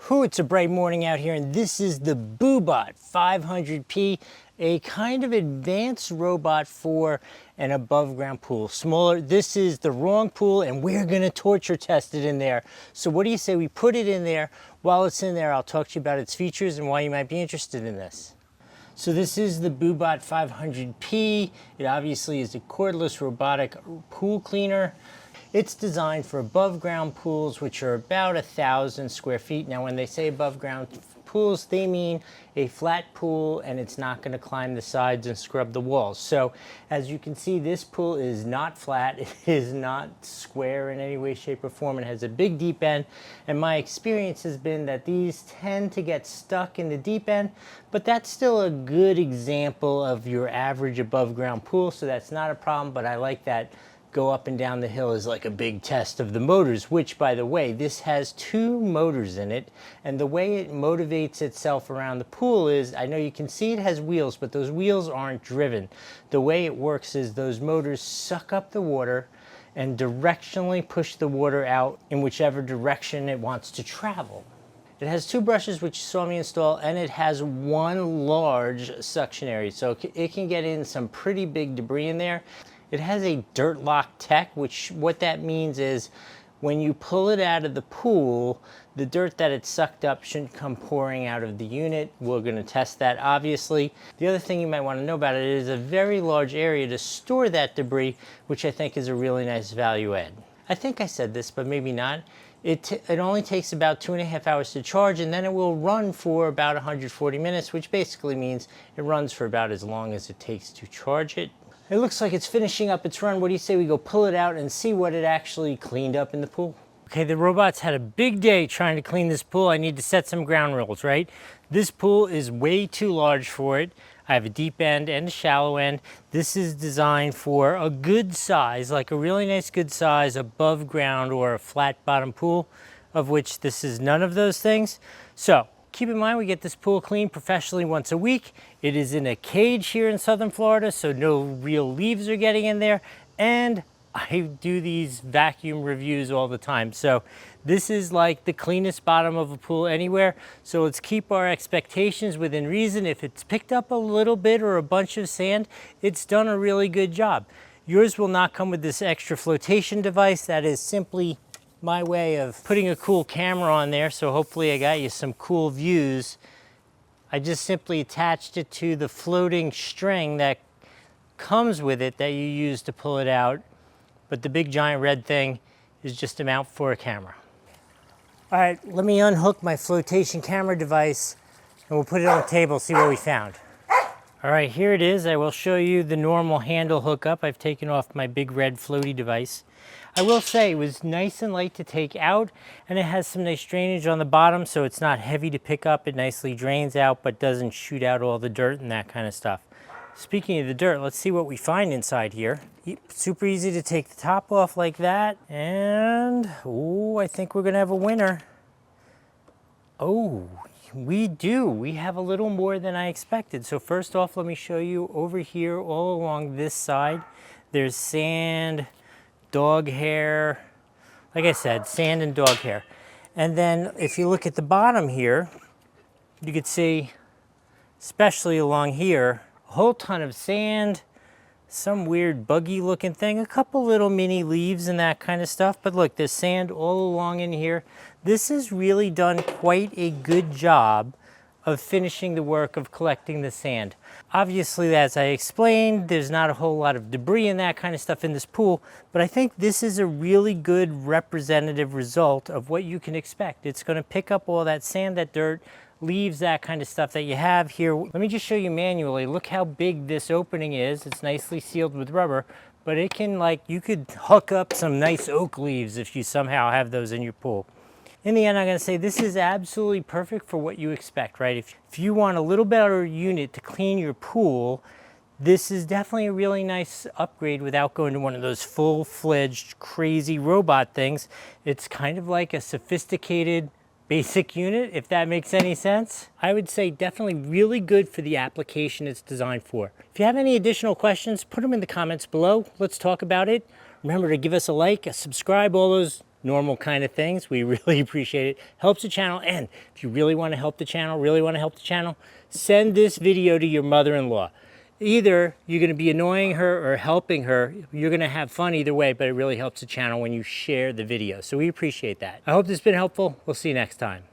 Whew, it's a bright morning out here, and this is the Bubot 500P, a kind of advanced robot for an above ground pool. Smaller, this is the wrong pool, and we're gonna torture test it in there. So what do you say we put it in there? While it's in there, I'll talk to you about its features and why you might be interested in this. So this is the Bubot 500P. It obviously is a cordless robotic pool cleaner. It's designed for above ground pools, which are about 1,000 square feet. Now, when they say above ground pools, they mean a flat pool, and it's not going to climb the sides and scrub the walls. So as you can see, this pool is not flat. It is not square in any way, shape, or form. It has a big deep end, and my experience has been that these tend to get stuck in the deep end, but that's still a good example of your average above ground pool, so that's not a problem. But I like that go up and down the hill is like a big test of the motors, which, by the way, this has 2 motors in it, and the way it motivates itself around the pool is, I know you can see it has wheels, but those wheels aren't driven. The way it works is those motors suck up the water and directionally push the water out in whichever direction it wants to travel. It has 2 brushes, which you saw me install, and it has 1 large suction area, so it can get in some pretty big debris in there. It has a DirtLock Tech, which what that means is when you pull it out of the pool, the dirt that it sucked up shouldn't come pouring out of the unit. We're going to test that, obviously. The other thing you might want to know about it is a very large area to store that debris, which I think is a really nice value add. I think I said this, but maybe not. It only takes about 2.5 hours to charge, and then it will run for about 140 minutes, which basically means it runs for about as long as it takes to charge it. It looks like it's finishing up its run. What do you say we go pull it out and see what it actually cleaned up in the pool? Okay, the robot's had a big day trying to clean this pool. I need to set some ground rules, right? This pool is way too large for it. I have a deep end and a shallow end. This is designed for a good size, like a really nice good size above ground or a flat bottom pool, of which this is none of those things. So keep in mind, we get this pool cleaned professionally once a week. It is in a cage here in Southern Florida, so no real leaves are getting in there. And I do these vacuum reviews all the time. So this is like the cleanest bottom of a pool anywhere. So let's keep our expectations within reason. If it's picked up a little bit or a bunch of sand, it's done a really good job. Yours will not come with this extra flotation device. That is simply my way of putting a cool camera on there, so hopefully I got you some cool views. I just simply attached it to the floating string that comes with it that you use to pull it out, but the big giant red thing is just a mount for a camera. All right, let me unhook my flotation camera device and we'll put it on the table, see what we found. All right, here it is. I will show you the normal handle hookup. I've taken off my big red floaty device. I will say it was nice and light to take out, and it has some nice drainage on the bottom, so it's not heavy to pick up. It nicely drains out, but doesn't shoot out all the dirt and that kind of stuff. Speaking of the dirt, let's see what we find inside here. Super easy to take the top off like that, and oh, I think we're gonna have a winner. Oh, we do. We have a little more than I expected. So first off, let me show you over here all along this side. There's sand, dog hair, like I said, sand and dog hair. And then if you look at the bottom here, you could see, especially along here, a whole ton of sand, some weird buggy looking thing, a couple little mini leaves and that kind of stuff. But look, there's sand all along in here. This has really done quite a good job of finishing the work of collecting the sand. Obviously, as I explained, there's not a whole lot of debris and that kind of stuff in this pool, but I think this is a really good representative result of what you can expect. It's gonna pick up all that sand, that dirt, leaves, that kind of stuff that you have here. Let me just show you manually. Look how big this opening is. It's nicely sealed with rubber, but it can, like, you could hook up some nice oak leaves if you somehow have those in your pool. In the end, I'm going to say this is absolutely perfect for what you expect, right? If you want a little better unit to clean your pool, this is definitely a really nice upgrade without going to one of those full-fledged crazy robot things. It's kind of like a sophisticated basic unit, if that makes any sense. I would say definitely really good for the application it's designed for. If you have any additional questions, put them in the comments below. Let's talk about it. Remember to give us a like, a subscribe, all those normal kind of things. We really appreciate it. Helps the channel, and if you really want to help the channel, send this video to your mother-in-law. Either you're going to be annoying her or helping her. You're going to have fun either way, but it really helps the channel when you share the video. So we appreciate that. I hope this has been helpful. We'll see you next time.